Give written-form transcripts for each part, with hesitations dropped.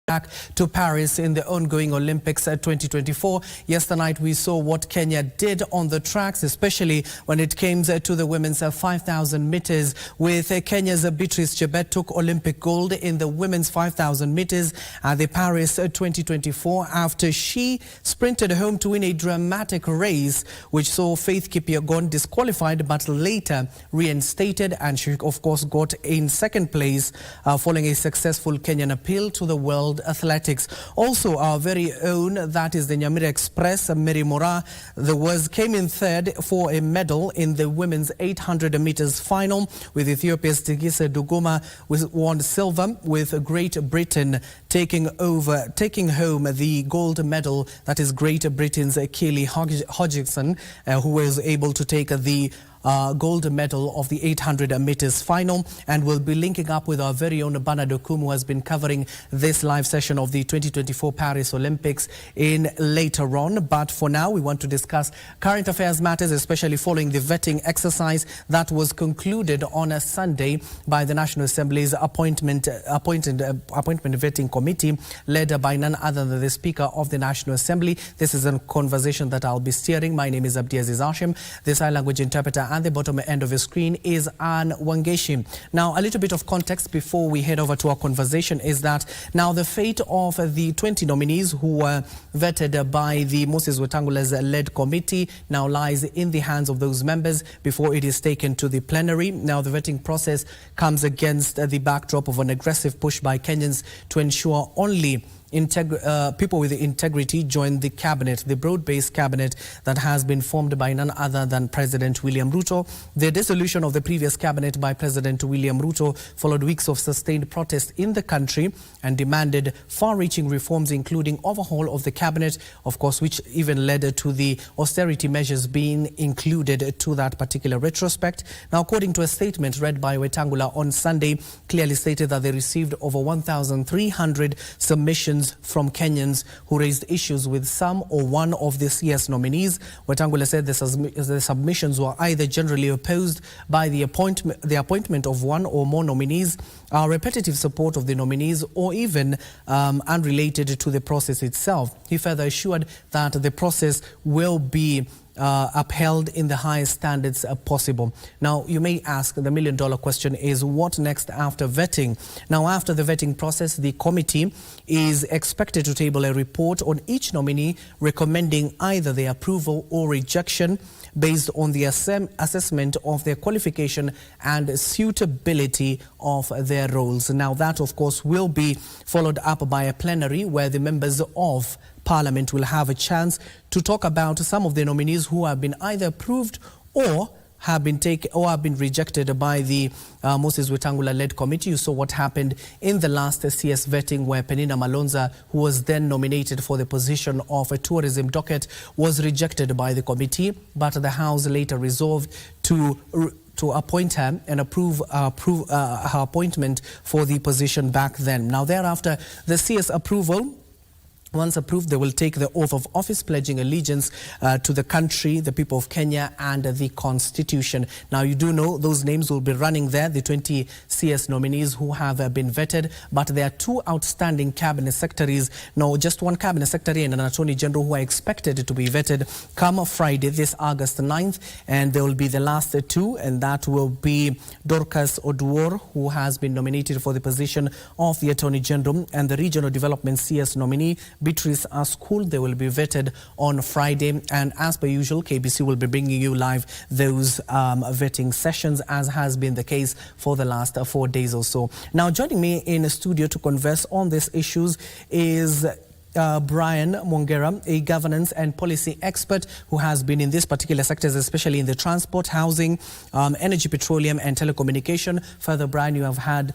Back to Paris in the ongoing Olympics 2024. Yesterday night we saw what Kenya did on the tracks, especially when it came to the women's 5,000 meters, with Kenya's Beatrice Chebet took Olympic gold in the women's 5,000 meters at the Paris 2024 after she sprinted home to win a dramatic race which saw Faith Kipyegon disqualified but later reinstated, and she of course got in second place following a successful Kenyan appeal to the World Athletics. Also, our very own, that is the Nyamira Express, Mary Mora, came in third for a medal in the women's 800 meters final, with Ethiopia's Tigise Duguma won silver, with Great Britain taking home the gold medal. That is Great Britain's Kelly Hodgson, who was able to take the gold medal of the 800 meters final, and we'll be linking up with our very own Bernard Okum, who has been covering this live session of the 2024 Paris Olympics in later on. But for now, we want to discuss current affairs matters, especially following the vetting exercise that was concluded on a Sunday by the National Assembly's appointment vetting committee, led by none other than the Speaker of the National Assembly. This is a conversation that I'll be steering. My name is Abdiaziz Hashim, the sign language interpreter, and the bottom end of the screen is Anne Wangeshi. Now, a little bit of context before we head over to our conversation is that now the fate of the 20 nominees who were vetted by the Moses Wetangula's led committee now lies in the hands of those members before it is taken to the plenary. Now, the vetting process comes against the backdrop of an aggressive push by Kenyans to ensure only people with integrity join the cabinet, the broad-based cabinet that has been formed by none other than President William Ruto. The dissolution of the previous cabinet by President William Ruto followed weeks of sustained protest in the country and demanded far-reaching reforms, including overhaul of the cabinet, of course, which even led to the austerity measures being included to that particular retrospect. Now, according to a statement read by Wetangula on Sunday, clearly stated that they received over 1,300 submissions from Kenyans who raised issues with some or one of the CS nominees. Wetangula said the submissions were either generally opposed by the appointment of one or more nominees, repetitive support of the nominees, or even unrelated to the process itself. He further assured that the process will be upheld in the highest standards possible. Now, you may ask, the million-dollar question is, what next after vetting? Now, after the vetting process, the committee is expected to table a report on each nominee, recommending either their approval or rejection based on the assessment of their qualification and suitability of their roles. Now, that, of course, will be followed up by a plenary where the members of Parliament will have a chance to talk about some of the nominees who have been either approved or have been rejected by the Moses Wetangula-led committee. You saw what happened in the last CS vetting, where Penina Malonza, who was then nominated for the position of a tourism docket, was rejected by the committee, but the House later resolved to appoint her and approve her appointment for the position back then. Now, thereafter, the CS approval, once approved, they will take the oath of office, pledging allegiance to the country, the people of Kenya, and the Constitution. Now, you do know those names will be running there, the 20 CS nominees who have been vetted, but there are two outstanding cabinet secretaries. No, just one cabinet secretary and an attorney general who are expected to be vetted come Friday, this August 9th, and there will be the last two, and that will be Dorcas Oduor, who has been nominated for the position of the attorney general, and the regional development CS nominee, Beatrice School. They will be vetted on Friday, and as per usual, KBC will be bringing you live those vetting sessions, as has been the case for the last 4 days or so. Now, joining me in the studio to converse on these issues is Brian Mwongera, a governance and policy expert who has been in these particular sectors, especially in the transport, housing, energy, petroleum, and telecommunication. Further, Brian, you have had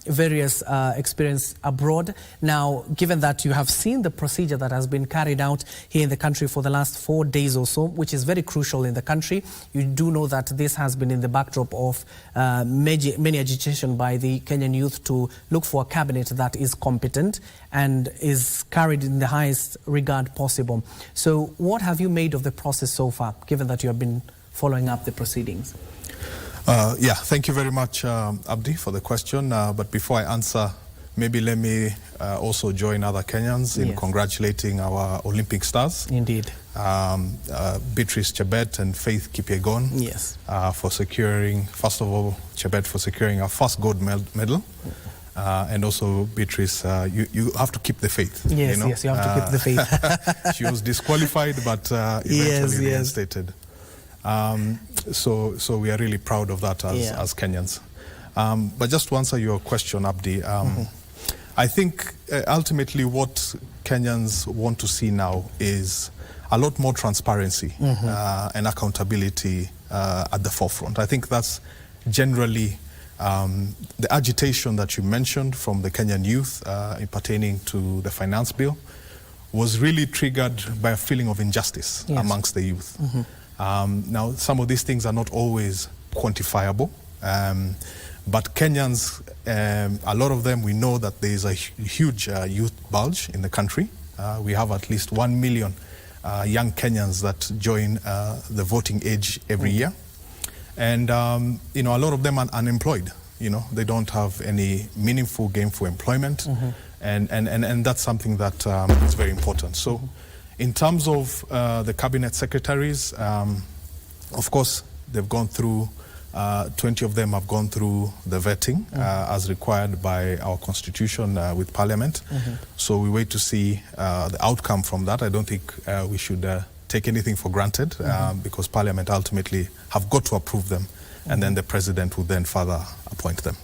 various experience abroad. Now, given that you have seen the procedure that has been carried out here in the country for the last 4 days or so, which is very crucial in the country, you do know that this has been in the backdrop of many agitation by the Kenyan youth to look for a cabinet that is competent and is carried in the highest regard possible. So what have you made of the process so far, given that you have been following up the proceedings? Thank you very much, Abdi, for the question. But before I answer maybe let me also join other Kenyans in congratulating our Olympic stars. Indeed. Beatrice Chebet and Faith Kipyegon. Yes. For securing, first of all, Chebet for securing our first gold medal. And also Beatrice, you have to keep the faith. Yes, you know? Yes, you have to keep the faith. She was disqualified, but eventually reinstated. So we are really proud of that as Kenyans. But just to answer your question, Abdi, I think ultimately what Kenyans want to see now is a lot more transparency and accountability at the forefront. I think that's generally the agitation that you mentioned from the Kenyan youth pertaining to the finance bill was really triggered by a feeling of injustice amongst the youth. Now, some of these things are not always quantifiable, but Kenyans, a lot of them, we know that there is a huge youth bulge in the country. We have at least 1 million young Kenyans that join the voting age every year. And, you know, a lot of them are unemployed. You know, they don't have any meaningful, gainful employment. And that's something that is very important. So in terms of the cabinet secretaries, of course, they've gone through, 20 of them have gone through the vetting as required by our constitution with Parliament. So we wait to see the outcome from that. I don't think we should take anything for granted because Parliament ultimately have got to approve them, and then the President will then further appoint them.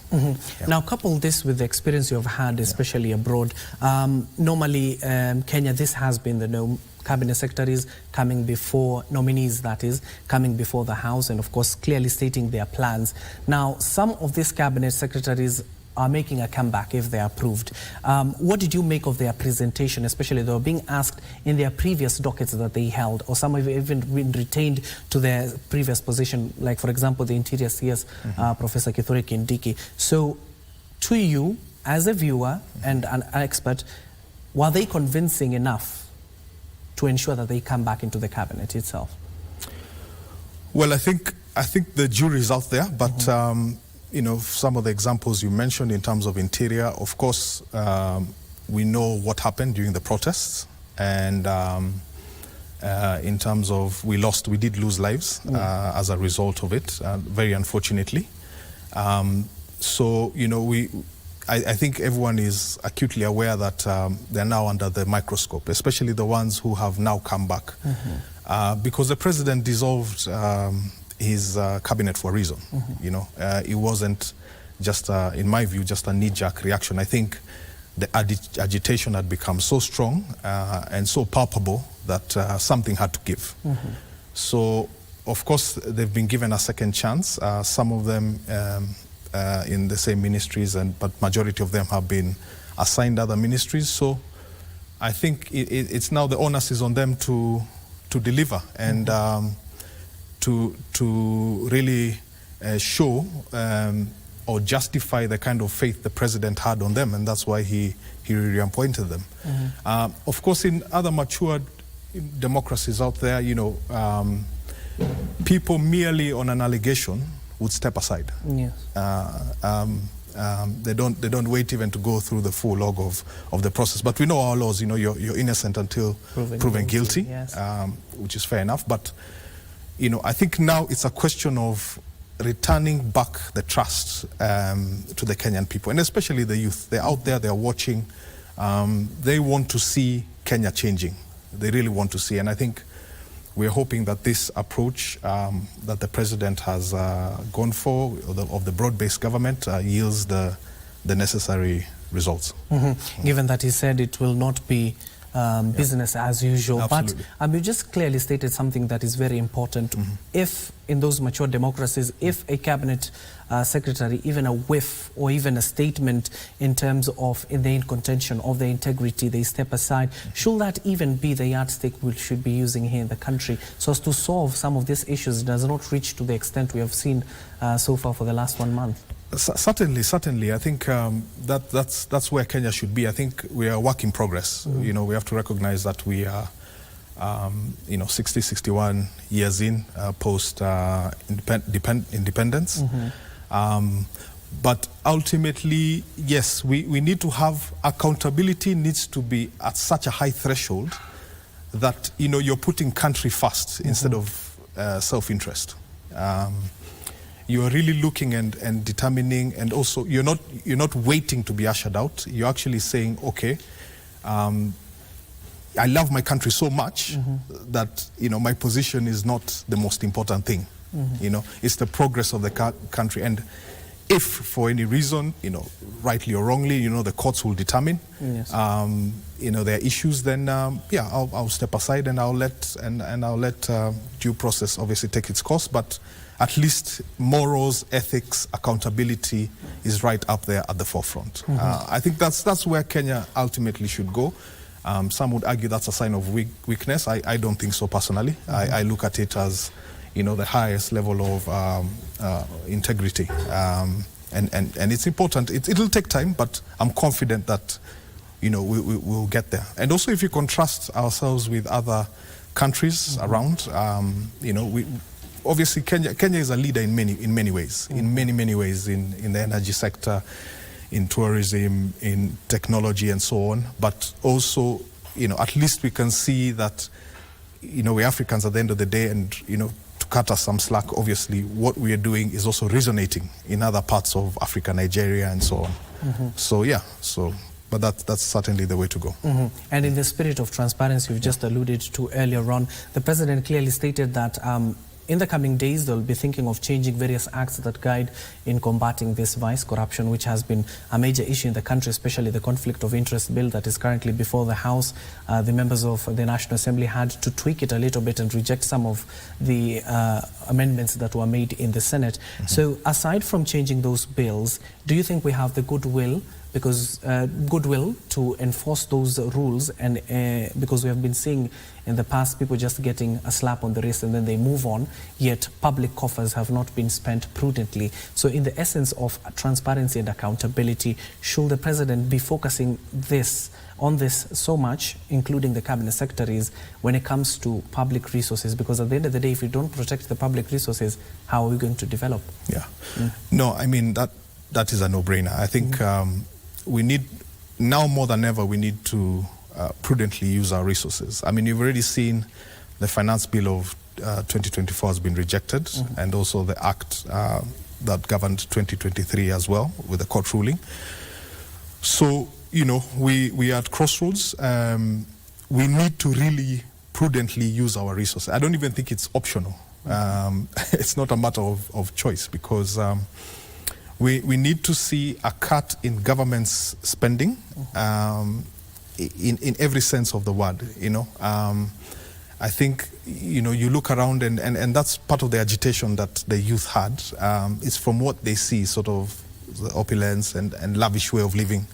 Now, couple this with the experience you have had, especially abroad. Normally, Kenya, this has been the norm. Cabinet secretaries coming before, nominees that is, coming before the House and of course clearly stating their plans. Now, some of these cabinet secretaries are making a comeback if they are approved. What did you make of their presentation, especially they were being asked in their previous dockets that they held, or some have even been retained to their previous position, like for example the Interior CS, Professor Kithure Kindiki. So to you, as a viewer and an expert, were they convincing enough to ensure that they come back into the cabinet itself? Well, I think the jury is out there, but you know, some of the examples you mentioned in terms of Interior, of course, we know what happened during the protests, and in terms of we did lose lives as a result of it, very unfortunately. So, you know, I think everyone is acutely aware that they're now under the microscope, especially the ones who have now come back. Because the President dissolved his cabinet for a reason. You know, it wasn't just, in my view, just a knee-jerk reaction. I think the agitation had become so strong and so palpable that something had to give. So, of course, they've been given a second chance. Some of them in the same ministries, but majority of them have been assigned other ministries. So I think it's now the onus is on them to deliver and to really show or justify the kind of faith the President had on them, and that's why he reappointed them. Of course, in other matured democracies out there, you know, people merely on an allegation would step aside. Yes. They don't wait even to go through the full log of the process. But we know our laws. You know, you're innocent until proven guilty, yes. Which is fair enough. But you know, I think now it's a question of returning back the trust to the Kenyan people, and especially the youth. They're out there. They're watching. They want to see Kenya changing. They really want to see, and I think we're hoping that this approach that the President has gone for, of the broad-based government, yields the necessary results. Given that he said it will not be business as usual. Absolutely. But you just clearly stated something that is very important. If in those mature democracies, if a cabinet secretary, even a whiff or even a statement in terms of in the contention of the integrity, they step aside, should that even be the yardstick we should be using here in the country so as to solve some of these issues? It does not reach to the extent we have seen so far for the last 1 month. Certainly. I think that's where Kenya should be. I think we are a work in progress. You know, we have to recognize that we are, 61 years in post independence. But ultimately, yes, we need to have accountability needs to be at such a high threshold that, you know, you're putting country first instead of self-interest. You are really looking and determining, and also you're not waiting to be ushered out. You're actually saying, okay, I love my country so much that, you know, my position is not the most important thing. You know, it's the progress of the country. And if for any reason, you know, rightly or wrongly, you know, the courts will determine, you know, there are issues, then yeah, I'll step aside and I'll let due process obviously take its course. But at least morals, ethics, accountability is right up there at the forefront. I think that's where Kenya ultimately should go. Some would argue that's a sign of weakness. I don't think so personally. I look at it as, you know, the highest level of integrity. And it's important. It'll take time, but I'm confident that, you know, we'll get there. And also, if you contrast ourselves with other countries around, you know, obviously Kenya is a leader in many ways, in many ways, in the energy sector, in tourism, in technology, and so on. But also, you know, at least we can see that, you know, we Africans at the end of the day, and, you know, to cut us some slack, obviously what we are doing is also resonating in other parts of Africa, Nigeria, and so on. So yeah, but that's certainly the way to go. And in the spirit of transparency you've just alluded to earlier on, the president clearly stated that in the coming days, they'll be thinking of changing various acts that guide in combating this vice corruption, which has been a major issue in the country, especially the conflict of interest bill that is currently before the House. The members of the National Assembly had to tweak it a little bit and reject some of the amendments that were made in the Senate. So aside from changing those bills, do you think we have the goodwill to enforce those rules? And because we have been seeing in the past people just getting a slap on the wrist and then they move on, yet public coffers have not been spent prudently. So in the essence of transparency and accountability, should the president be focusing on this so much, including the cabinet secretaries, when it comes to public resources? Because at the end of the day, if we don't protect the public resources, how are we going to develop? No, I mean, that is a no-brainer. I think we need, now more than ever, we need to prudently use our resources. I mean, you've already seen the finance bill of 2024 has been rejected, and also the act that governed 2023 as well, with the court ruling. So, you know, we are at crossroads. We need to really prudently use our resources. I don't even think it's optional. It's not a matter of choice, because we need to see a cut in government's spending in every sense of the word, you know. I think, you know, you look around and that's part of the agitation that the youth had. It's from what they see, sort of the opulence and lavish way of living.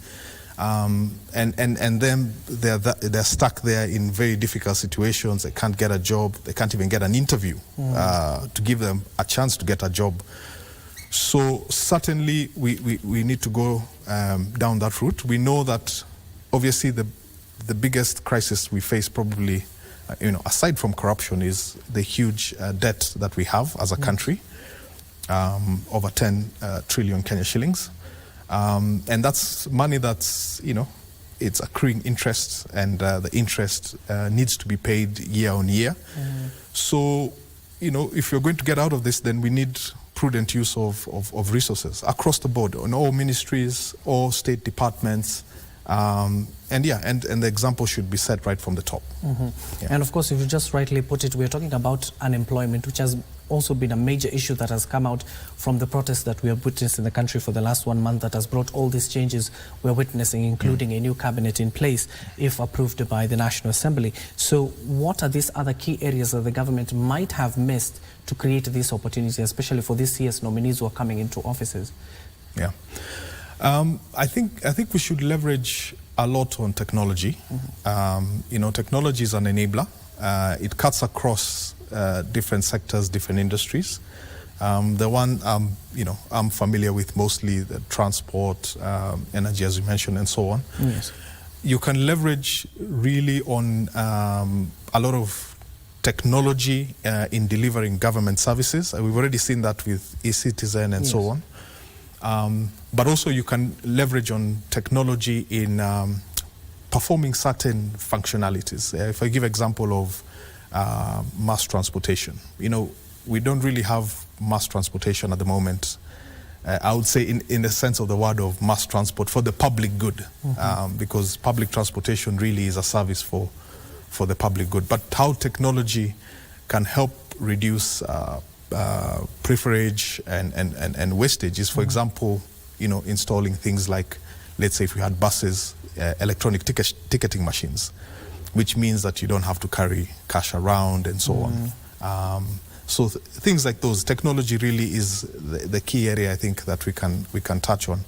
And then they're stuck there in very difficult situations. They can't get a job. They can't even get an interview to give them a chance to get a job. So certainly we need to go down that route. We know that obviously the biggest crisis we face, probably, you know, aside from corruption, is the huge debt that we have as a country, over 10 trillion Kenya shillings. And that's money that's, you know, it's accruing interest, and the interest needs to be paid year on year. So, you know, if you're going to get out of this, then we need prudent use of resources across the board, on all ministries, all state departments, and the example should be set right from the top. And of course, if you just rightly put it, we're talking about unemployment, which has also been a major issue that has come out from the protests that we have witnessed in the country for the last 1 month, that has brought all these changes we're witnessing, including a new cabinet in place, if approved by the National Assembly. So what are these other key areas that the government might have missed to create these opportunities, especially for these CS nominees who are coming into offices? I think we should leverage a lot on technology. You know, technology is an enabler. It cuts across different sectors, different industries. The one you know, I'm familiar with mostly the transport, energy, as you mentioned, and so on. You can leverage really on a lot of technology in delivering government services. We've already seen that with e-citizen and so on. But also you can leverage on technology in performing certain functionalities. If I give example of mass transportation, we don't really have mass transportation at the moment. I would say in the sense of the word of mass transport for the public good, because public transportation really is a service for the public good. But how technology can help reduce preferage and wastage is, for example, installing things like, let's say if we had buses, electronic ticketing machines, which means that you don't have to carry cash around and so on. So things like those, technology really is the key area I think that we can touch on,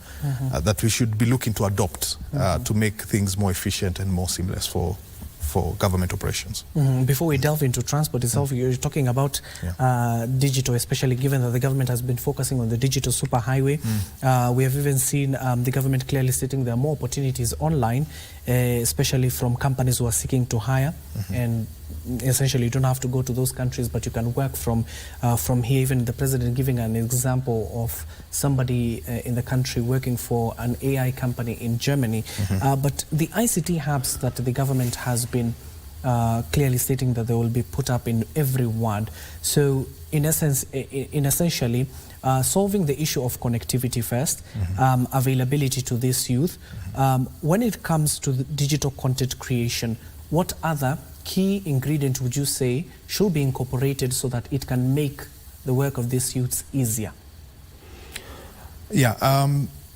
that we should be looking to adopt to make things more efficient and more seamless for government operations. Before we delve into transport itself, you're talking about digital, especially given that the government has been focusing on the digital superhighway. We have even seen the government clearly stating there are more opportunities online, especially from companies who are seeking to hire. And essentially you don't have to go to those countries, but you can work from here. Even the president giving an example of somebody in the country working for an AI company in Germany. But the ICT hubs that the government has been clearly stating that they will be put up in every ward. So in essence, essentially solving the issue of connectivity first, availability to this youth. When it comes to the digital content creation, what other key ingredient would you say should be incorporated so that it can make the work of these youths easier? Yeah,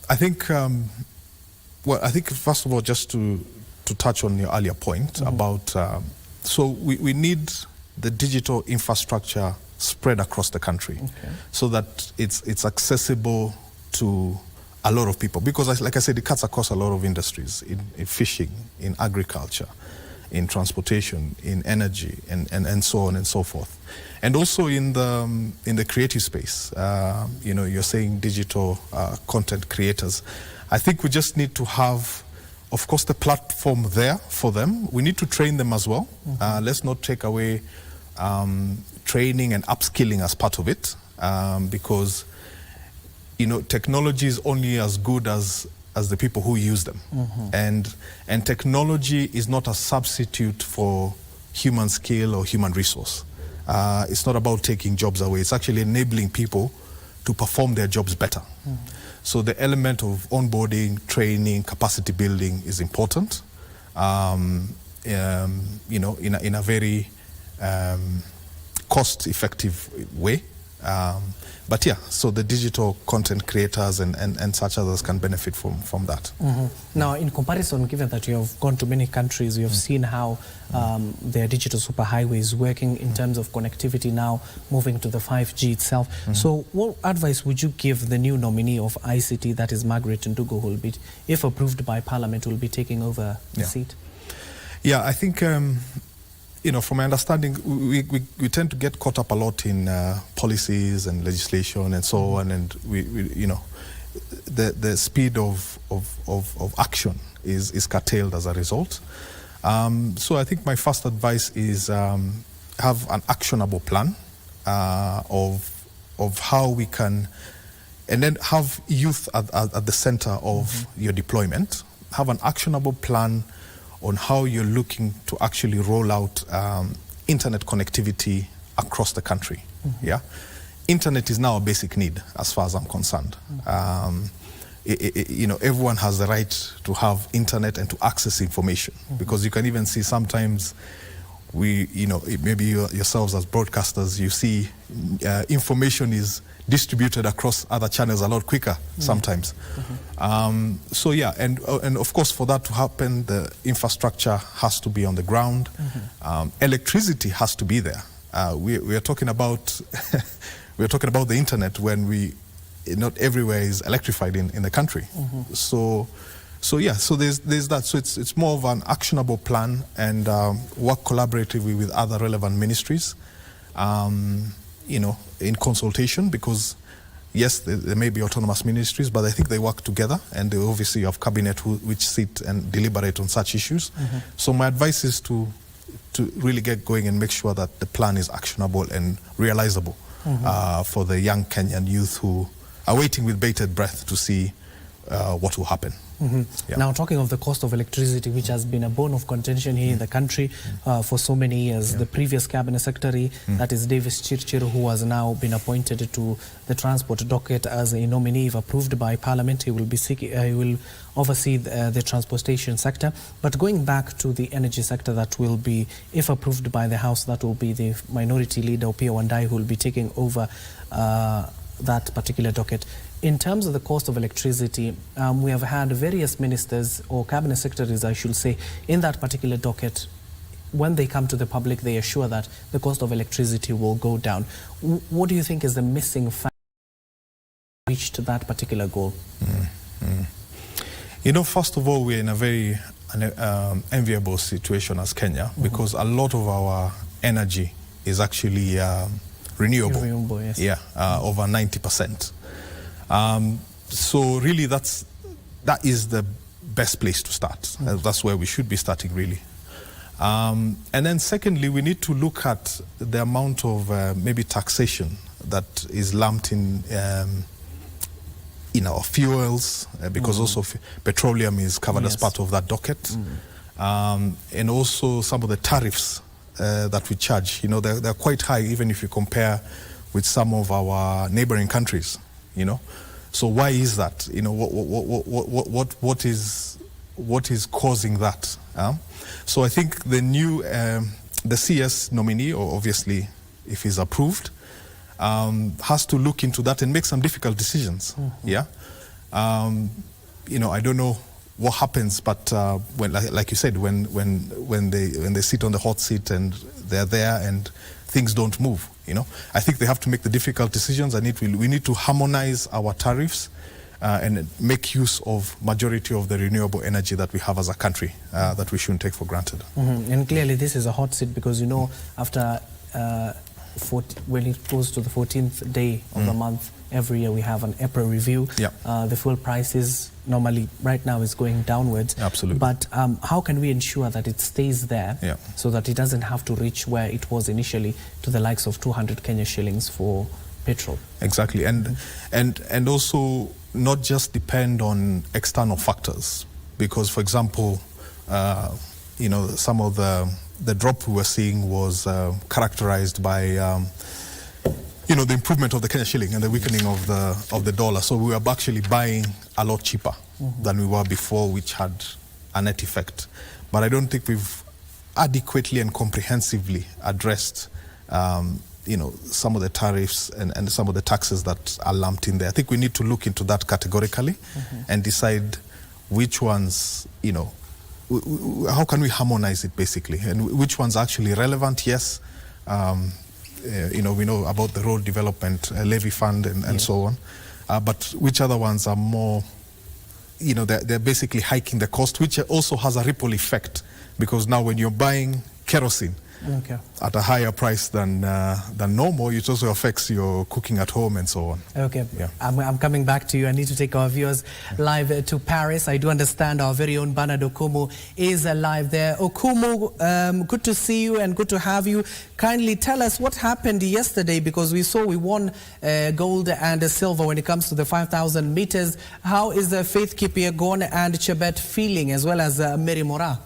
I think, I think first of all, just to touch on your earlier point about, so we need the digital infrastructure spread across the country so that it's accessible to a lot of people, because like I said, it cuts across a lot of industries, in fishing, in agriculture, in transportation, in energy, and so on and so forth. And also in the creative space, you're saying digital content creators. I think we just need to have, of course, the platform there for them. We need to train them as well. Let's not take away training and upskilling as part of it, because technology is only as good as the people who use them. And technology is not a substitute for human skill or human resource. It's not about taking jobs away. It's actually enabling people to perform their jobs better. So the element of onboarding, training, capacity building is important, in a very cost-effective way. But yeah, so the digital content creators and such others can benefit from that. Now, in comparison, given that you have gone to many countries, you have seen how their digital superhighway is working in terms of connectivity now, moving to the 5G itself. So what advice would you give the new nominee of ICT, that is Margaret Ndugo, who will be, if approved by Parliament, will be taking over the seat? Yeah, I think from my understanding, we tend to get caught up a lot in policies and legislation and so on, and the speed of action is curtailed as a result. So I think my first advice is have an actionable plan of how we can, and then have youth at the center of your deployment. Have an actionable plan on how you're looking to actually roll out internet connectivity across the country. Yeah, internet is now a basic need as far as I'm concerned. Everyone has the right to have internet and to access information, because you can even see sometimes maybe yourselves as broadcasters, you see information is distributed across other channels a lot quicker sometimes. So yeah, and of course for that to happen, the infrastructure has to be on the ground. Electricity has to be there. We are talking about the internet when not everywhere is electrified in the country. So yeah, so there's that. So it's more of an actionable plan, and work collaboratively with other relevant ministries, in consultation, because yes, there may be autonomous ministries, but I think they work together, and they obviously have cabinet which sit and deliberate on such issues. So my advice is to really get going and make sure that the plan is actionable and realizable for the young Kenyan youth who waiting with bated breath to see what will happen. Yeah. Now, talking of the cost of electricity, which has been a bone of contention here in the country for so many years, the previous cabinet secretary, that is Davis Chirchir, who has now been appointed to the transport docket as a nominee, if approved by Parliament, he will be he will oversee the transportation sector. But going back to the energy sector, that will be, if approved by the House, that will be the minority leader, Opiyo Wandayi, who will be taking over that particular docket. In terms of the cost of electricity, we have had various ministers or cabinet secretaries, I should say, in that particular docket. When they come to the public, they assure that the cost of electricity will go down. What do you think is the missing factor to reach to that particular goal? You know, first of all, we're in a very enviable situation as Kenya, because a lot of our energy is actually renewable. Renewable, yes. Yeah, over 90%. So really that is the best place to start. That's where we should be starting, really. And then secondly, we need to look at the amount of maybe taxation that is lumped in our fuels, because also petroleum is covered as part of that docket. And also some of the tariffs that we charge, you know, they're quite high, even if you compare with some of our neighboring countries. You know, so why is that? You know, what is causing that? So I think the new the CS nominee, or obviously if he's approved, has to look into that and make some difficult decisions. Yeah, you know, I don't know what happens, but when, like you said, when they sit on the hot seat and they're there and things don't move, you know, I think they have to make the difficult decisions. We need to harmonize our tariffs and make use of majority of the renewable energy that we have as a country, that we shouldn't take for granted. And clearly this is a hot seat because, you know, after when it goes to the 14th day of the month, every year we have an April review. The fuel prices normally right now is going downwards. Absolutely. But how can we ensure that it stays there so that it doesn't have to reach where it was initially, to the likes of 200 Kenya shillings for petrol? Exactly. And also not just depend on external factors, because, for example, you know, some of the drop we were seeing was characterized by you know, the improvement of the Kenya shilling and the weakening of the dollar. So we were actually buying a lot cheaper than we were before, which had a net effect. But I don't think we've adequately and comprehensively addressed you know, some of the tariffs and some of the taxes that are lumped in there. I think we need to look into that categorically and decide which ones, you know, how can we harmonize it basically, and which ones are actually relevant. Yes, you know, we know about the road development levy fund and so on, but which other ones are more, you know, they're basically hiking the cost, which also has a ripple effect, because now when you're buying kerosene at a higher price than normal, it also affects your cooking at home and so on. I'm coming back to you. I need to take our viewers live to Paris. I do understand our very own Bernard Okumu is live there. Okumu, good to see you and good to have you. Kindly tell us what happened yesterday, because we saw we won gold and silver when it comes to the 5,000 meters. How is Faith Kipyegon and Chebet feeling, as well as Mary Mora?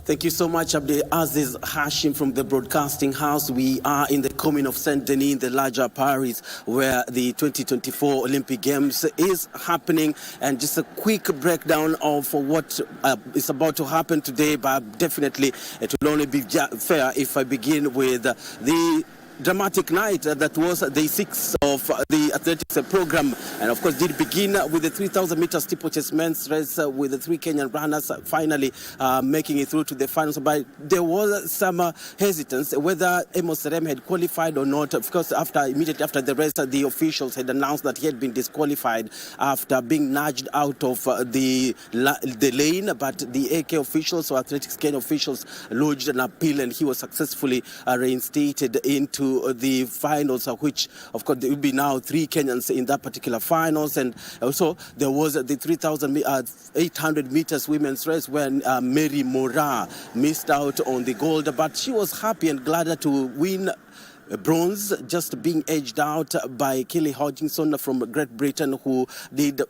Thank you so much, Abdiaziz. Hashim from the Broadcasting House. We are in the Commune of Saint-Denis in the larger Paris, where the 2024 Olympic Games is happening. And just a quick breakdown of what is about to happen today, but definitely it will only be fair if I begin with the dramatic night that was day 6 of the athletics program, and of course did begin with the 3,000 meter steeplechase men's race with the 3 Kenyan runners finally making it through to the finals. But there was some hesitance whether Amos Serem had qualified or not. Of course, immediately after the race, the officials had announced that he had been disqualified after being nudged out of the lane, but the AK officials, or athletics Kenya officials, lodged an appeal and he was successfully reinstated into the finals, which of course there will be now 3 Kenyans in that particular finals. And also there was the 3,800 meters women's race when Mary Mora missed out on the gold, but she was happy and glad to win bronze, just being edged out by Kelly Hodgkinson from Great Britain, who did,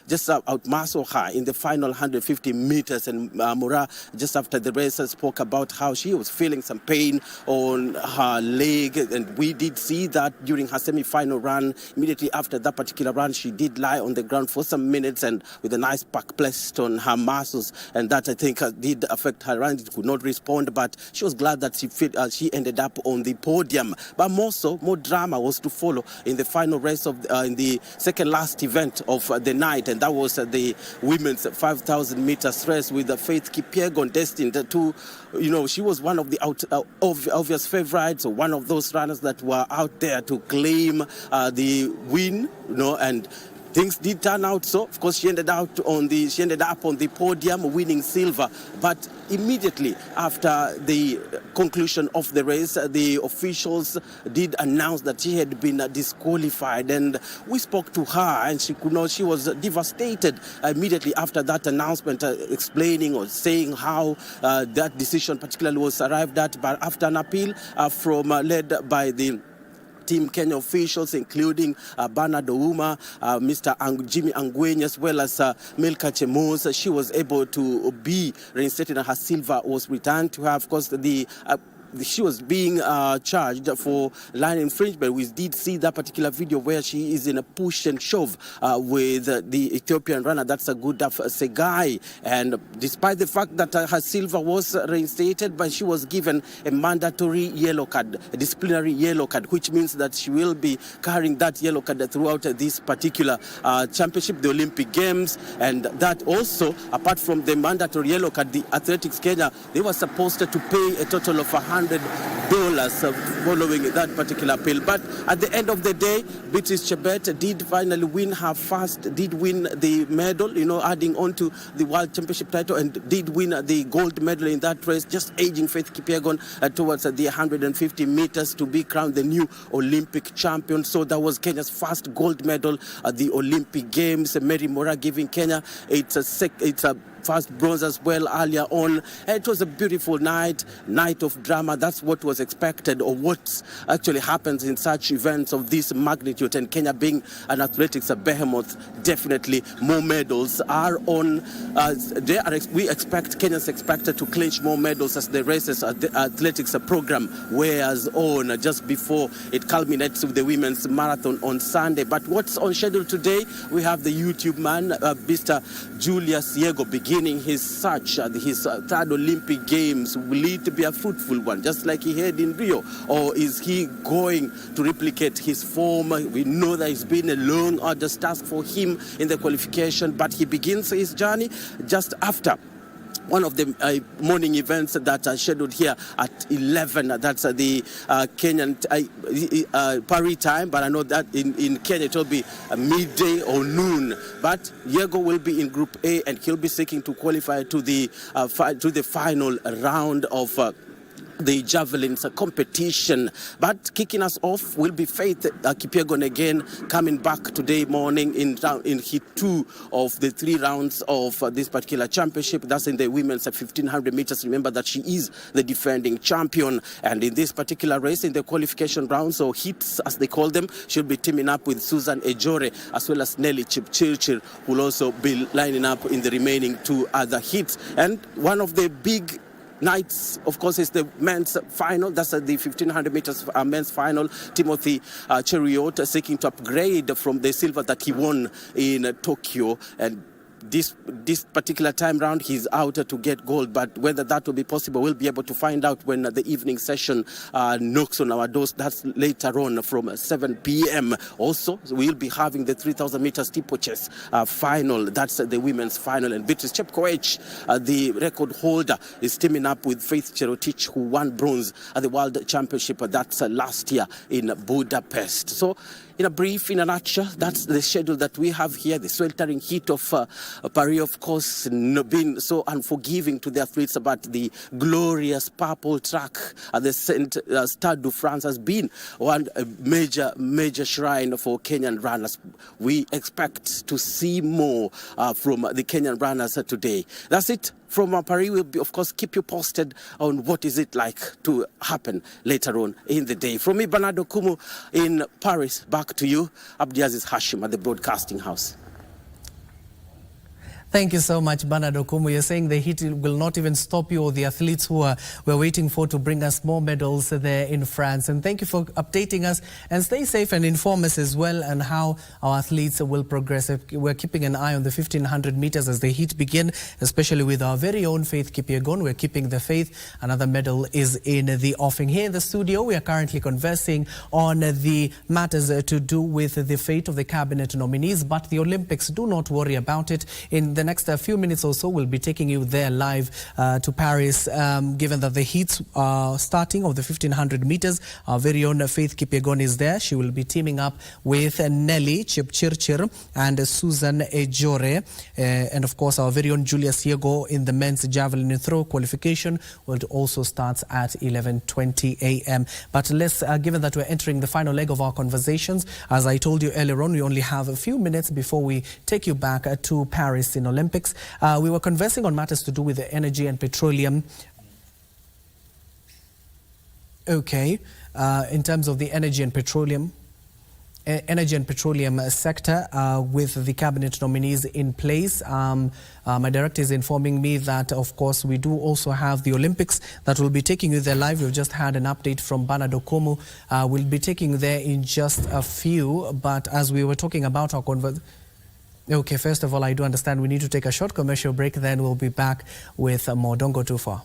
just outmuscle her in the final 150 meters. And Mura, just after the race, spoke about how she was feeling some pain on her leg. And we did see that during her semi-final run. Immediately after that particular run, she did lie on the ground for some minutes and with a nice pack placed on her muscles. And that, I think, did affect her run. It could not respond, but she was glad that she ended up on the podium. But more drama was to follow in the final race of in the second last event of the night, and that was the women's 5,000 meters race with Faith Kipyegon destined to, she was one of the obvious favorites, one of those runners that were out there to claim the win, and things did turn out so. Of course, she ended up on the podium, winning silver. But immediately after the conclusion of the race, the officials did announce that she had been disqualified. And we spoke to her, and she was devastated immediately after that announcement, explaining or saying how that decision particularly was arrived at. But after an appeal led by the Team Kenya officials, including Bernard Ouma, Mr. Jimmy Angweny, as well as Milka Chemus, she was able to be reinstated and her silver was returned to her. Of course, she was being charged for line infringement. We did see that particular video where she is in a push and shove with the Ethiopian runner, that's a good Segai. And despite the fact that her silver was reinstated, but she was given a mandatory yellow card, a disciplinary yellow card, which means that she will be carrying that yellow card throughout this particular championship, the Olympic Games. And that also, apart from the mandatory yellow card, the Athletics Kenya, they were supposed to pay a total of $100 following that particular appeal. But at the end of the day, Beatrice Chebet did finally win the medal, adding on to the World Championship title, and did win the gold medal in that race, just edging Faith Kipyegon towards the 150 meters to be crowned the new Olympic champion. So that was Kenya's first gold medal at the Olympic Games. Mary Mora giving Kenya it's a first bronze as well earlier on. And it was a beautiful night of drama. That's what was expected, or what actually happens in such events of this magnitude. And Kenya being an athletics behemoth, definitely more medals are on. Kenyans expected to clinch more medals as the races at the athletics program wears on, just before it culminates with the women's marathon on Sunday. But what's on schedule today? We have the YouTube man, Mr. Julius Yego, beginning his search at his third Olympic Games. Will it be a fruitful one, just like he had in Rio? Or is he going to replicate his form? We know that it's been a long, arduous task for him in the qualification, but he begins his journey just after one of the morning events that are scheduled here at 11. That's the Kenyan Paris time, but I know that in Kenya it will be midday or noon. But Yego will be in Group A, and he'll be seeking to qualify to the final round of the javelins competition. But kicking us off will be Faith Kipyegon again, coming back today morning in heat 2 of the 3 rounds of this particular championship. That's in the women's 1,500 meters. Remember that she is the defending champion. And in this particular race, in the qualification rounds, or heats as they call them, she'll be teaming up with Susan Ejore, as well as Nelly Chipchirchir, who will also be lining up in the remaining 2 other heats. And one of the big nights, of course, is the men's final. That's the 1,500 meters men's final. Timothy Cheruiyot seeking to upgrade from the silver that he won in Tokyo. And this particular time round, he's out to get gold, but whether that will be possible, we'll be able to find out when the evening session knocks on our doors. That's later on from 7 p.m. Also, we'll be having the 3,000 meters steeplechase final. That's the women's final, and Beatrice Chepkoech, the record holder, is teaming up with Faith Cherotich, who won bronze at the World Championship. That's last year in Budapest. So, in a nutshell, that's the schedule that we have here. The sweltering heat of Paris, of course, being so unforgiving to the athletes, but the glorious purple track at the Stade de France has been one major shrine for Kenyan runners. We expect to see more from the Kenyan runners today. That's it from Paris. We'll, of course, keep you posted on what is it like to happen later on in the day. From me, Bernardo Kumu in Paris, back to you, Abdiaziz Hashim at the Broadcasting House. Thank you so much, Bernard Okumu. You're saying the heat will not even stop you or the athletes who we're waiting for to bring us more medals there in France. And thank you for updating us, and stay safe and inform us as well on how our athletes will progress. We're keeping an eye on the 1500 meters as the heat begin, especially with our very own Faith Kipyegon. We're keeping the faith. Another medal is in the offing. Here in the studio, we are currently conversing on the matters to do with the fate of the cabinet nominees, but the Olympics, do not worry about it. In the next few minutes or so, we'll be taking you there live to Paris, given that the heats are starting of the 1500 meters. Our very own Faith Kipyegon is there. She will be teaming up with Nelly Chepchirchir and Susan Ejore. And of course, our very own Julius Yego in the men's javelin throw qualification will also start at 11:20 a.m. But let's, given that we're entering the final leg of our conversations, as I told you earlier on, we only have a few minutes before we take you back to Paris in Olympics. We were conversing on matters to do with the energy and petroleum. Okay, in terms of the energy and petroleum sector, with the cabinet nominees in place. My director is informing me that, of course, we do also have the Olympics that will be taking you there live. We've just had an update from Bernard Okumu. We'll be taking you there in just a few, but as we were talking about our conversation. Okay, first of all, I do understand we need to take a short commercial break, then we'll be back with more. Don't go too far.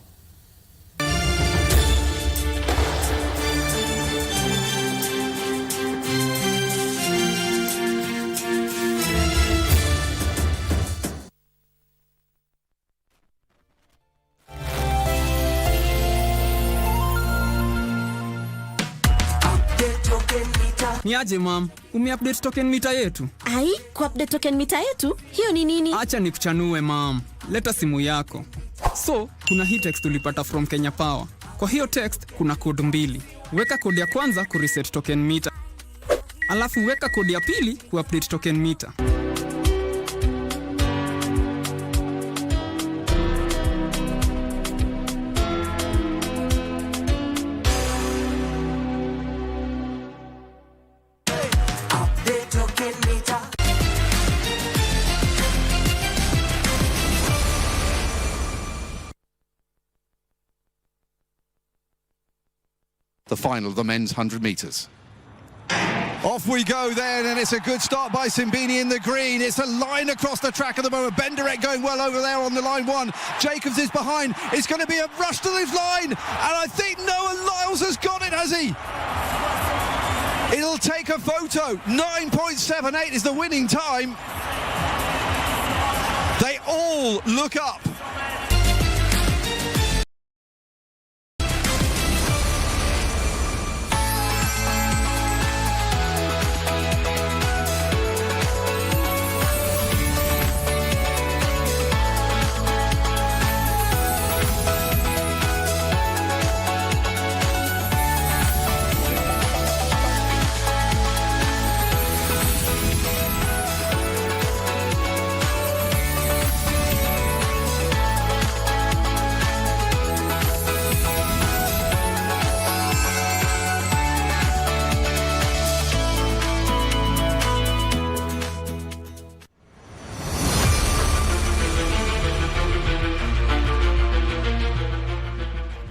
Niaje mam, umeupdate token meter yetu? Ai, kuupdate token meter yetu? Hiyo ni nini? Acha nikuchanue mam. Leta simu yako. So, kuna hii text tulipata from Kenya Power. Kwa hiyo text kuna code 2. Weka code ya kwanza ku reset token meter. Alafu weka code ya pili ku update token meter. The final, the men's 100 metres. Off we go then, and it's a good start by Simbini in the green. It's a line across the track at the moment. Benderek going well over there on the line 1. Jacobs is behind. It's going to be a rush to this line, and I think Noah Lyles has got it, has he? It'll take a photo. 9.78 is the winning time. They all look up.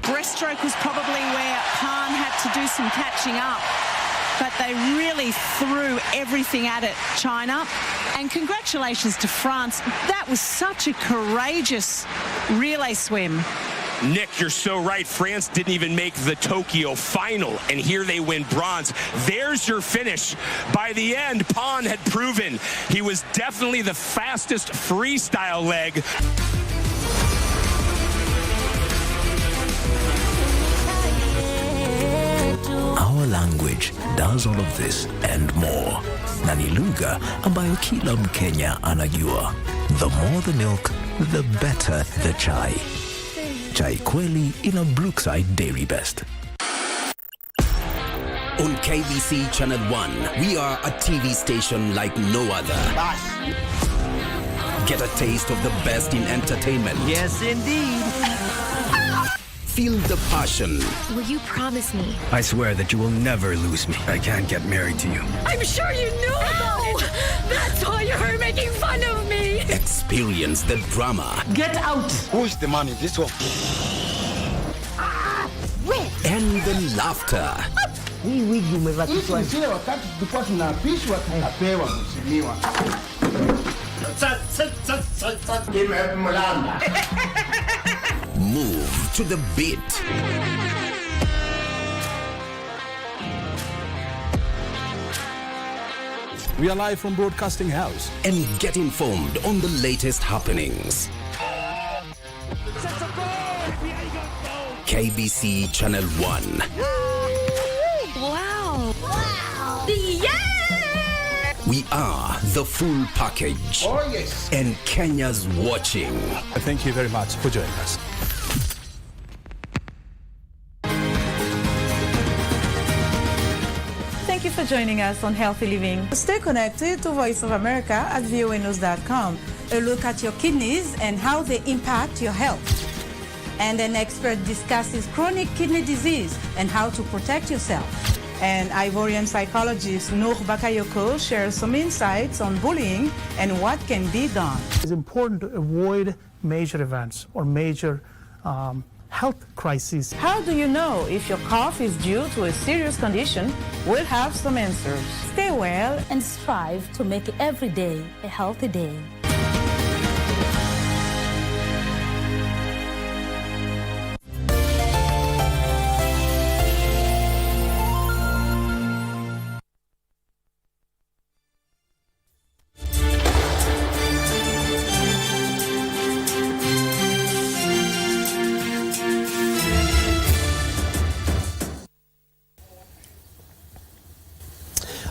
Breaststroke was probably where Pan had to do some catching up, but they really threw everything at it, China. And congratulations to France. That was such a courageous relay swim. Nick, you're so right. France didn't even make the Tokyo final, and here they win bronze. There's your finish. By the end, Pan had proven he was definitely the fastest freestyle leg. Our language does all of this and more. Na ni lugha ambayo kila Mkenya anajua. The more the milk, the better the chai. Chai kweli ina Brookside Dairy Best. On KBC Channel 1, we are a TV station like no other. Get a taste of the best in entertainment. Yes, indeed. Feel the passion. Will you promise me? I swear that you will never lose me. I can't get married to you. I'm sure you knew about it. That's why you're making fun of me. Experience the drama. Get out. Who's the man in this one? And the laughter. Hii wigi umevakishwa. Sile wakati tulikuwa tunapishwa tunapewa mheshimiwa. Move to the beat. We are live from Broadcasting House. And get informed on the latest happenings. KBC Channel 1. Wow. Wow. Yeah! We are the full package. Oh, yes. And Kenya's watching. Thank you very much for joining us. Thank you for joining us on Healthy Living. Stay connected to Voice of America at voanews.com. A look at your kidneys and how they impact your health. And an expert discusses chronic kidney disease and how to protect yourself. And Ivorian psychologist Noor Bakayoko shares some insights on bullying and what can be done. It's important to avoid major events or major health crises. How do you know if your cough is due to a serious condition? We'll have some answers. Stay well and strive to make every day a healthy day.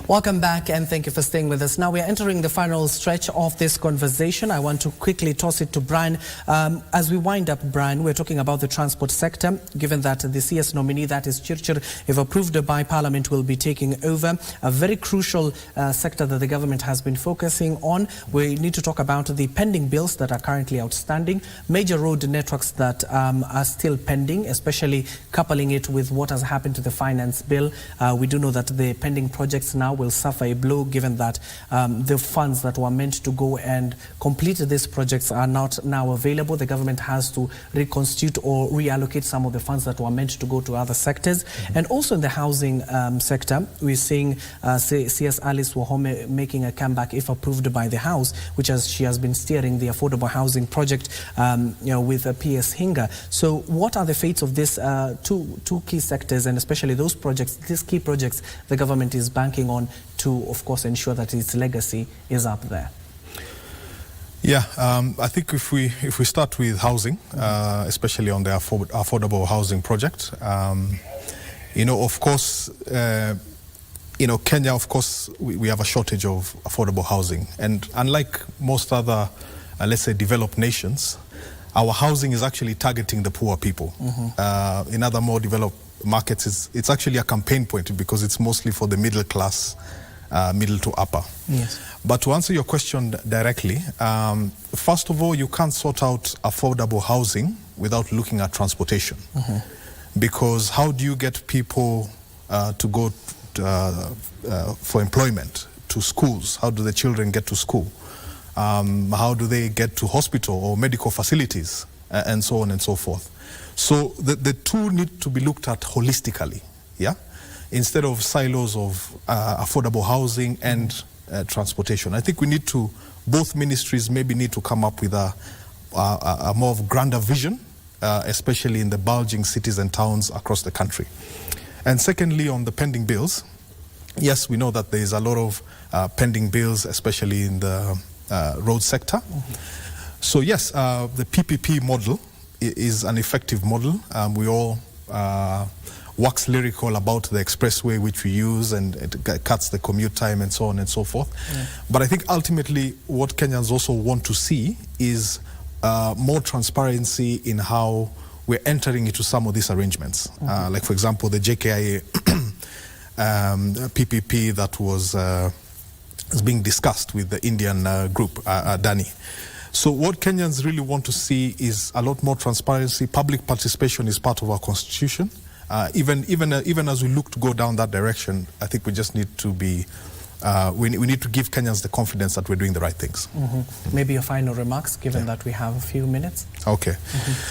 Welcome back and thank you for staying with us. Now we are entering the final stretch of this conversation. I want to quickly toss it to Brian. As we wind up, Brian, we're talking about the transport sector, given that the CS nominee, that is Chirchir, if approved by Parliament, will be taking over. A very crucial sector that the government has been focusing on. We need to talk about the pending bills that are currently outstanding, major road networks that are still pending, especially coupling it with what has happened to the finance bill. We do know that the pending projects now will suffer a blow, given that the funds that were meant to go and complete these projects are not now available. The government has to reconstitute or reallocate some of the funds that were meant to go to other sectors. And also in the housing sector, we're seeing CS Alice Wahome making a comeback if approved by the House, which she has been steering the affordable housing project with PS Hinga. So what are the fates of these two key sectors, and especially those projects, these key projects the government is banking on to, of course, ensure that its legacy is up there? Yeah, I think if we start with housing, especially on the affordable housing project, of course, Kenya, of course, we have a shortage of affordable housing, and unlike most other, let's say, developed nations, our housing is actually targeting the poor people. In other more developed markets, it's actually a campaign point because it's mostly for the middle class, middle to upper. Yes. But to answer your question directly, first of all, you can't sort out affordable housing without looking at transportation. Because how do you get people to go for employment, to schools? How do the children get to school? How do they get to hospital or medical facilities, and so on and so forth? So the two need to be looked at holistically, yeah? Instead of silos of affordable housing and transportation. I think both ministries maybe need to come up with a more of grander vision, especially in the bulging cities and towns across the country. And secondly, on the pending bills, yes, we know that there is a lot of pending bills, especially in the road sector. So yes, the PPP model is an effective model. We all wax lyrical about the expressway which we use, and it cuts the commute time and so on and so forth. But I think ultimately what Kenyans also want to see is more transparency in how we're entering into some of these arrangements. Like, for example, the JKIA PPP that was being discussed with the Indian group, Adani. So what Kenyans really want to see is a lot more transparency. Public participation is part of our constitution. Even as we look to go down that direction, I think we just need to be, we need to give Kenyans the confidence that we're doing the right things. Maybe your final remarks, given that we have a few minutes. Okay.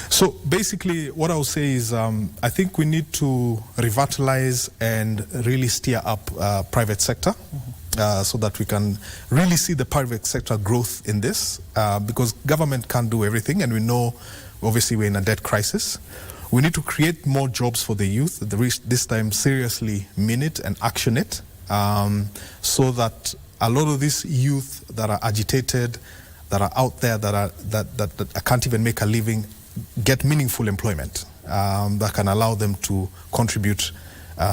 So basically what I would say is I think we need to revitalize and really steer up private sector. So that we can really see the private sector growth in this, because government can't do everything, and we know obviously we're in a debt crisis. We need to create more jobs for the youth, this time seriously mean it and action it, so that a lot of these youth that are agitated, that are out there, that can't even make a living, get meaningful employment that can allow them to contribute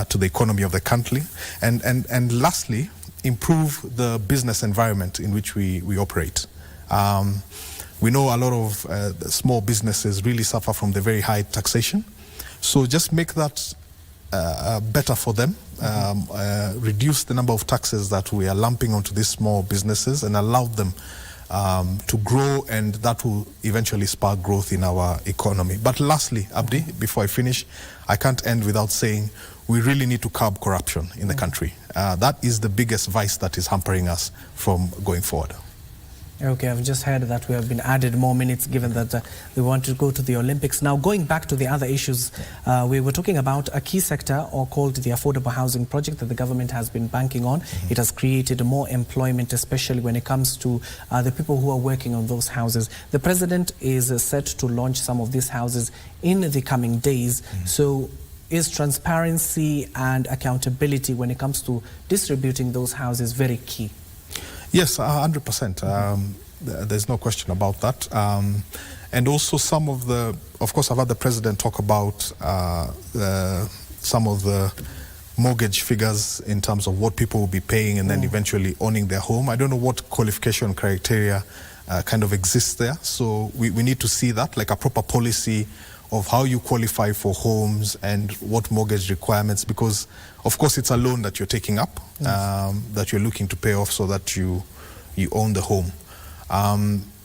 to the economy of the country. And lastly, improve the business environment in which we operate. We know a lot of small businesses really suffer from the very high taxation. So just make that better for them, reduce the number of taxes that we are lumping onto these small businesses and allow them to grow, and that will eventually spark growth in our economy. But lastly, Abdi, before I finish, I can't end without saying we really need to curb corruption in the country. That is the biggest vice that is hampering us from going forward. Okay, I've just heard that we have been added more minutes given that we want to go to the Olympics. Now, going back to the other issues, we were talking about a key sector called the affordable housing project that the government has been banking on. It has created more employment, especially when it comes to the people who are working on those houses. The president is set to launch some of these houses in the coming days. So is transparency and accountability when it comes to distributing those houses very key? Yes, 100%. There's no question about that. And also some of the, of course, I've had the president talk about some of the mortgage figures in terms of what people will be paying and then eventually owning their home. I don't know what qualification criteria kind of exists there. So we need to see that, like a proper policy of how you qualify for homes and what mortgage requirements, because of course it's a loan that you're taking up, that you're looking to pay off so that you own the home.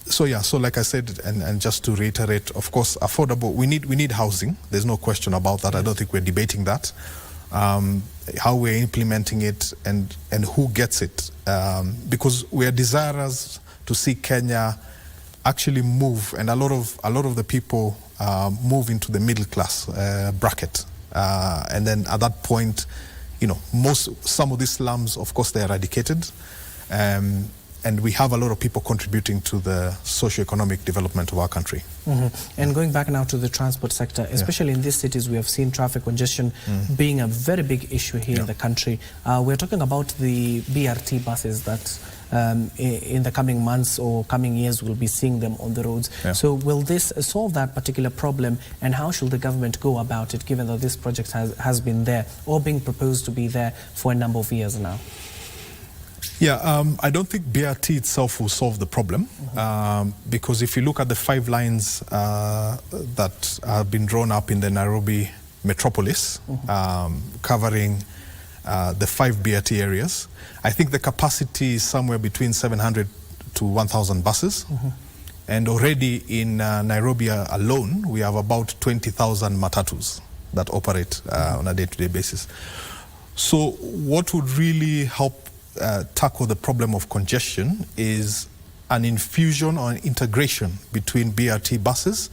So yeah, so like I said, and just to reiterate, of course, affordable, we need housing. There's no question about that. I don't think we're debating that. How we're implementing it and who gets it, because we are desirous to see Kenya actually move, and a lot of the people move into the middle class bracket, and then at that point, you know, some of these slums, of course, they're eradicated, and we have a lot of people contributing to the socio-economic development of our country. And going back now to the transport sector, especially in these cities, we have seen traffic congestion being a very big issue here in the country. We're talking about the BRT buses that in the coming months or coming years we'll be seeing them on the roads. So will this solve that particular problem, and how should the government go about it, given that this project has been there or being proposed to be there for a number of years now? Yeah, I don't think BRT itself will solve the problem, because if you look at the 5 lines that have been drawn up in the Nairobi metropolis, covering the 5 BRT areas, I think the capacity is somewhere between 700 to 1,000 buses. And already in Nairobi alone, we have about 20,000 matatus that operate on a day-to-day basis. So what would really help tackle the problem of congestion is an infusion or an integration between BRT buses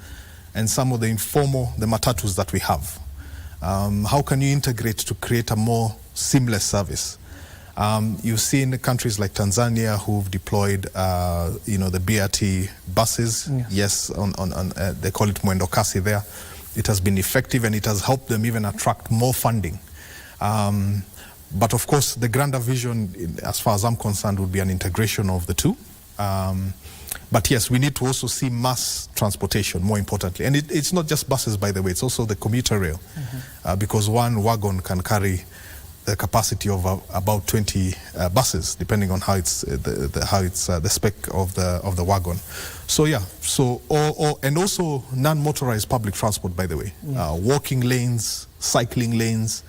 and some of the matatus that we have. How can you integrate to create a more seamless service? You've seen countries like Tanzania who've deployed, the BRT buses. Yes, they call it Mwendo Kasi there. It has been effective and it has helped them even attract more funding. But of course, the grander vision, as far as I'm concerned, would be an integration of the two. But yes, we need to also see mass transportation, more importantly. And it's not just buses, by the way, it's also the commuter rail, because one wagon can carry the capacity of about 20 buses, depending on how it's the spec of the wagon. So yeah, and also non-motorized public transport, by the way, walking lanes, cycling lanes,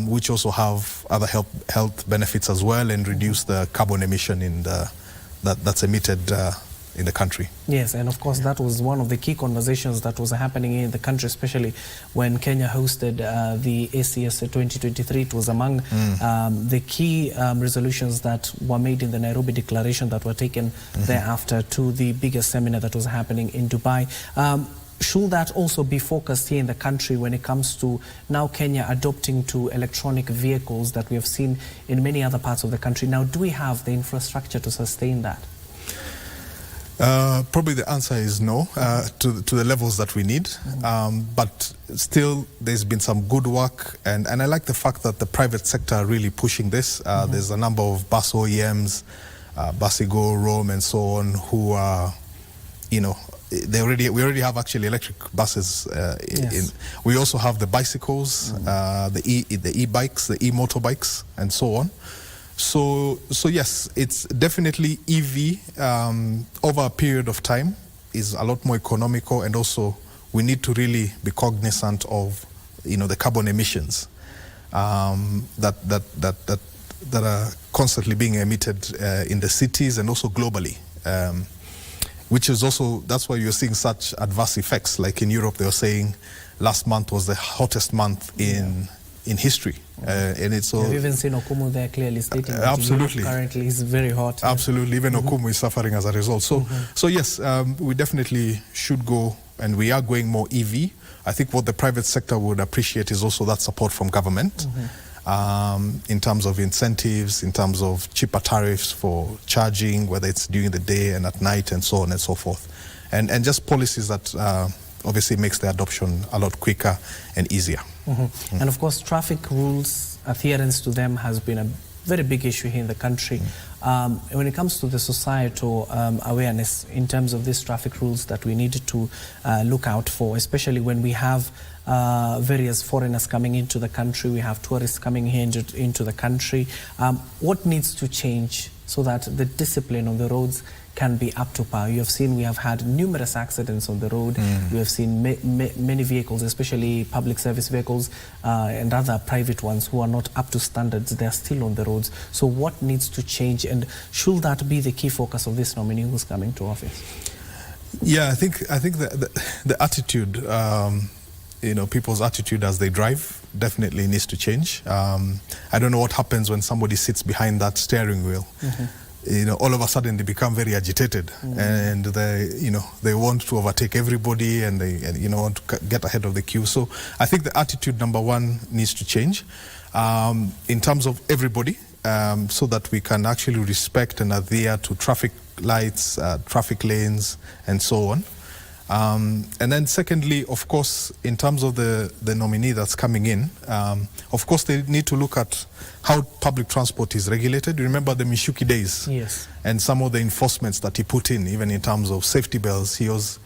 which also have other health benefits as well, and reduce the carbon emission that's emitted in the country. Yes, and of course that was one of the key conversations that was happening in the country, especially when Kenya hosted the ACS 2023. It was among the key resolutions that were made in the Nairobi Declaration that were taken thereafter to the biggest seminar that was happening in Dubai. Should that also be focused here in the country when it comes to now Kenya adopting to electronic vehicles that we have seen in many other parts of the country? Now, do we have the infrastructure to sustain that? Probably the answer is no, to the levels that we need. But still, there's been some good work, and I like the fact that the private sector are really pushing this. There's a number of bus OEMs, Basigo, Rome, and so on, who are, you know, we already have actually electric buses. We also have the bicycles, the e-bikes, the e-motorbikes, and so on. So yes, it's definitely EV over a period of time is a lot more economical, and also we need to really be cognizant of, you know, the carbon emissions that are constantly being emitted in the cities and also globally. Which is also, that's why you're seeing such adverse effects. Like in Europe, they were saying last month was the hottest month in history. And it's all... You've even seen Okumu there clearly stating that absolutely. Currently is very hot. Absolutely, even Okumu is suffering as a result. So, so yes, we definitely should go, and we are going more EV. I think what the private sector would appreciate is also that support from government. In terms of incentives, in terms of cheaper tariffs for charging, whether it's during the day and at night, and so on and so forth. And just policies that obviously makes the adoption a lot quicker and easier. And of course, traffic rules, adherence to them has been a very big issue here in the country. When it comes to the societal awareness in terms of these traffic rules that we need to look out for, especially when we have various foreigners coming into the country, we have tourists coming here into the country. What needs to change so that the discipline on the roads can be up to par? You have seen we have had numerous accidents on the road. We have seen many vehicles, especially public service vehicles and other private ones who are not up to standards. They are still on the roads. So what needs to change, and should that be the key focus of this nominee who's coming to office? Yeah, I think the attitude, you know, people's attitude as they drive definitely needs to change. I don't know what happens when somebody sits behind that steering wheel. You know, all of a sudden they become very agitated, and they want to overtake everybody, and they want to get ahead of the queue. So I think the attitude, number one, needs to change in terms of everybody, so that we can actually respect and adhere to traffic lights, traffic lanes, and so on. And then secondly, of course, in terms of the nominee that's coming in, of course they need to look at how public transport is regulated. You remember the Mishuki days? Yes. And some of the enforcements that he put in, even in terms of safety belts. He was,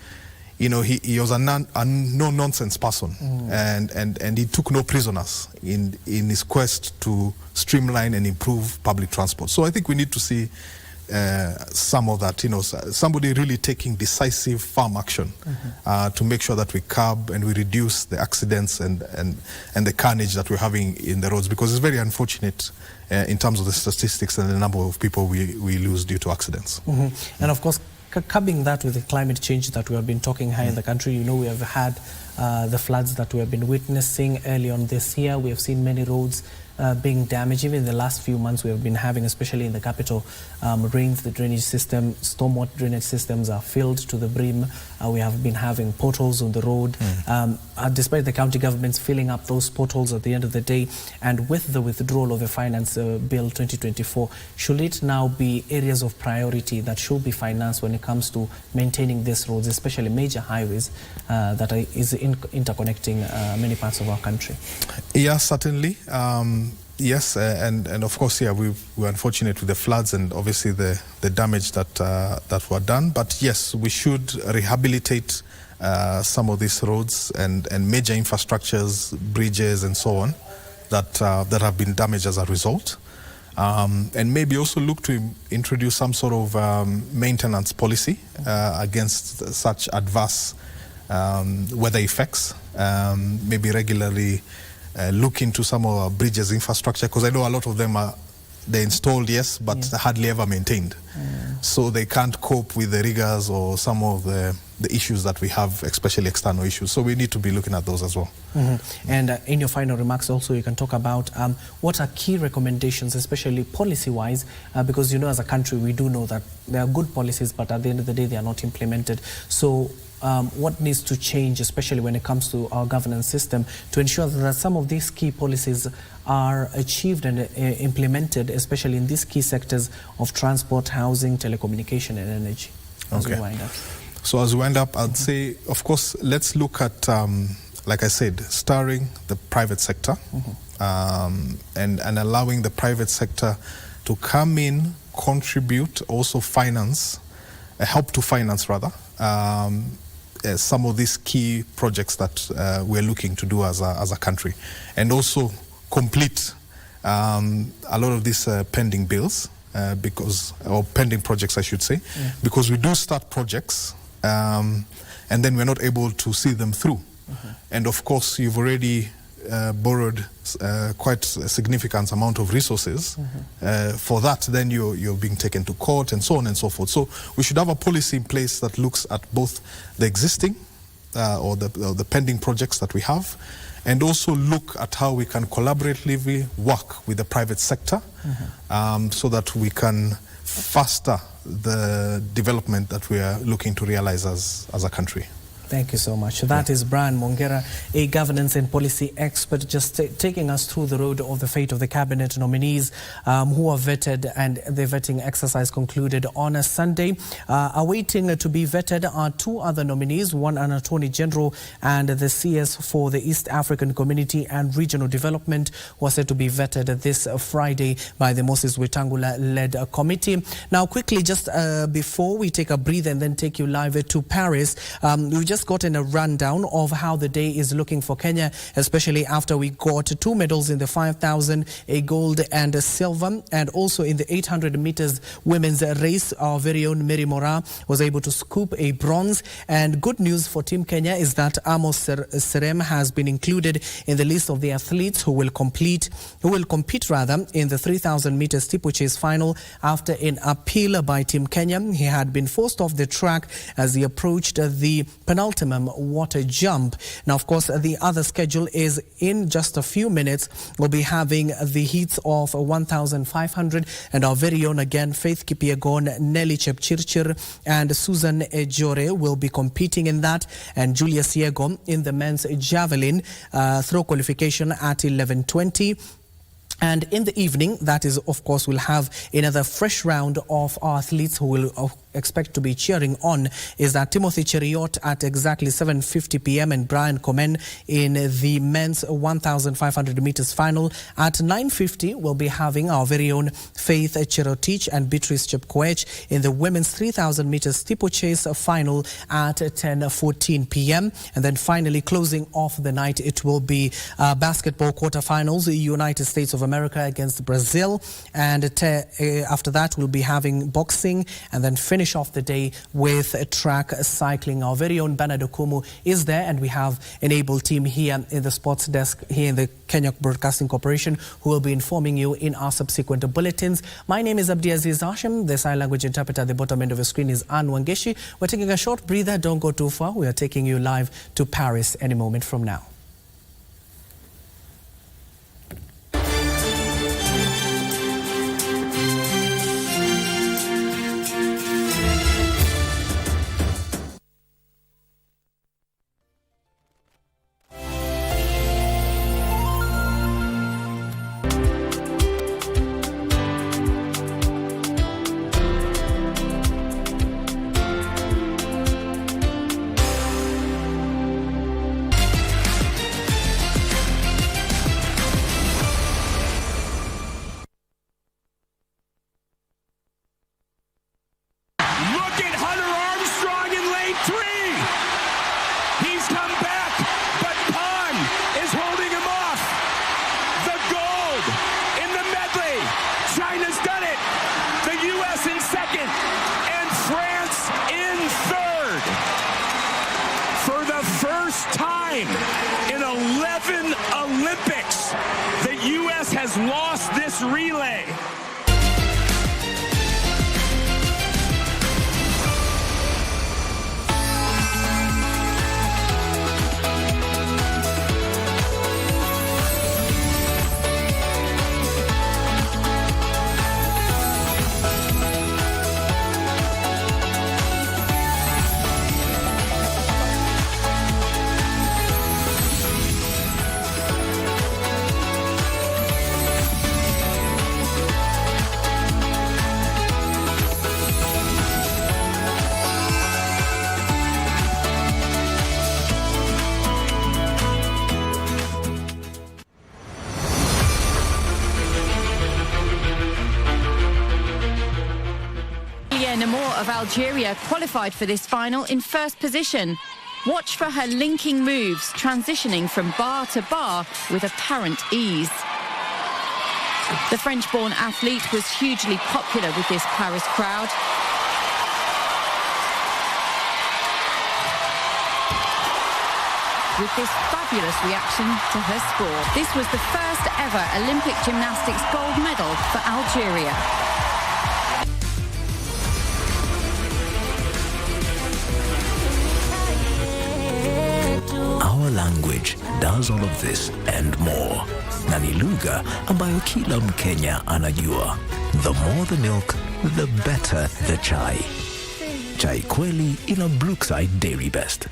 you know, he was a no-nonsense person, and he took no prisoners in his quest to streamline and improve public transport. So I think we need to see some of that, you know, somebody really taking decisive, firm action to make sure that we curb and we reduce the accidents and the carnage that we're having in the roads, because it's very unfortunate in terms of the statistics and the number of people we lose due to accidents. And of course, curbing that with the climate change that we have been talking here in the country, you know, we have had the floods that we have been witnessing early on this year. We have seen many roads being damaged. Even in the last few months we have been having, especially in the capital, rains, the drainage system, stormwater drainage systems are filled to the brim. We have been having potholes on the road. Despite the county governments filling up those potholes at the end of the day, and with the withdrawal of the Finance Bill 2024, should it now be areas of priority that should be financed when it comes to maintaining these roads, especially major highways that is interconnecting many parts of our country? Yeah, certainly. Yes, and of course, yeah, we were unfortunate with the floods and obviously the damage that were done. But yes, we should rehabilitate some of these roads and major infrastructures, bridges, and so on that have been damaged as a result. And maybe also look to introduce some sort of maintenance policy against such adverse weather effects. Maybe regularly look into some of our bridges infrastructure, because I know a lot of them are they're installed, yes, but hardly ever maintained. So they can't cope with the rigors or some of the issues that we have, especially external issues. So we need to be looking at those as well. And in your final remarks also, you can talk about what are key recommendations, especially policy-wise, because, you know, as a country, we do know that there are good policies, but at the end of the day, they are not implemented. So what needs to change, especially when it comes to our governance system, to ensure that some of these key policies are achieved and implemented, especially in these key sectors of transport, housing, telecommunication and energy, as we wind up? So as we wind up, I'd say, of course, let's look at, like I said, starring the private sector and allowing the private sector to come in, contribute, also finance, help to finance rather, some of these key projects that we're looking to do as a country, and also complete a lot of these pending bills, or pending projects, I should say, because we do start projects and then we're not able to see them through. And of course, you've already borrowed quite a significant amount of resources. For that, then you're being taken to court and so on and so forth. So we should have a policy in place that looks at both the existing or the pending projects that we have, and also look at how we can collaboratively work with the private sector so that we can foster the development that we are looking to realize as a country. Thank you so much. That is Brian Mongera, a governance and policy expert, just taking us through the road of the fate of the cabinet nominees who are vetted, and the vetting exercise concluded on a Sunday. Awaiting to be vetted are two other nominees, one an Attorney General and the CS for the East African Community and Regional Development, was said to be vetted this Friday by the Moses Wetangula-led committee. Now, quickly, just before we take a breather and then take you live to Paris, we just gotten a rundown of how the day is looking for Kenya, especially after we got 2 medals in the 5,000, a gold and a silver, and also in the 800 meters women's race, our very own Mary Mora was able to scoop a bronze. And good news for Team Kenya is that Amos Serem has been included in the list of the athletes who will compete in the 3,000 meter steeplechase final after an appeal by Team Kenya. He had been forced off the track as he approached the penultimate water jump. Now, of course, the other schedule is in just a few minutes. We'll be having the heats of 1,500, and our very own again, Faith Kipyegon, Nelly Chepchirchir and Susan Ejore will be competing in that, and Julius Yego in the men's javelin throw qualification at 11:20. And in the evening, that is, of course, we'll have another fresh round of our athletes who will expect to be cheering on, is that Timothy Cheriot at exactly 7:50 p.m. and Brian Komen in the men's 1,500 meters final. At 9:50, we'll be having our very own Faith Cherotich and Beatrice Chepkoech in the women's 3,000 meters steeplechase final at 10:14 p.m. And then finally, closing off the night, it will be basketball quarterfinals, the United States of America against Brazil. And after that, we'll be having boxing, and then finish off the day with track cycling. Our very own Bernard Okumu is there, and we have an able team here in the sports desk here in the Kenya Broadcasting Corporation who will be informing you in our subsequent bulletins. My name is Abdiaziz Hashim. The sign language interpreter at the bottom end of the screen is Anne Wangeshi. We're taking a short breather. Don't go too far. We are taking you live to Paris any moment from now. In 11 Olympics, the U.S. has lost this relay. Algeria qualified for this final in first position. Watch for her linking moves, transitioning from bar to bar with apparent ease. The French-born athlete was hugely popular with this Paris crowd. With this fabulous reaction to her sport. This was the first ever Olympic gymnastics gold medal for Algeria. Our language does all of this and more. Na ni lugha ambayo kila Mkenya anajua. The more the milk, the better the chai. Chai kweli ina Brookside Dairy Best.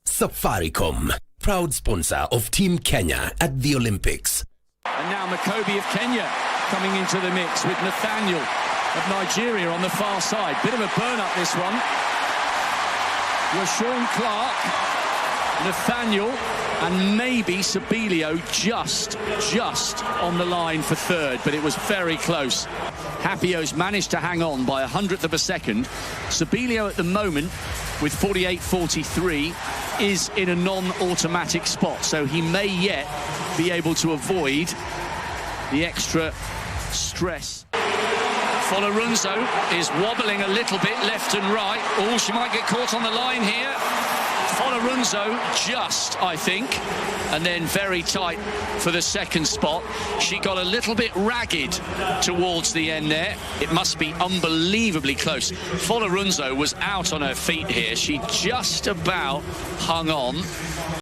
Safaricom, proud sponsor of Team Kenya at the Olympics. And now Makobi of Kenya coming into the mix with Nathaniel of Nigeria on the far side. Bit of a burn-up, this one. Rashawn Clark, Nathaniel, and maybe Sabilio just on the line for third, but it was very close. Happio's managed to hang on by 100th of a second. Sabilio at the moment, with 48.43, is in a non-automatic spot, so he may yet be able to avoid the extra stress. Folorunso is wobbling a little bit left and right. Oh, she might get caught on the line here. Folorunso just, I think, and then very tight for the second spot. She got a little bit ragged towards the end there. It must be unbelievably close. Folorunso was out on her feet here. She just about hung on.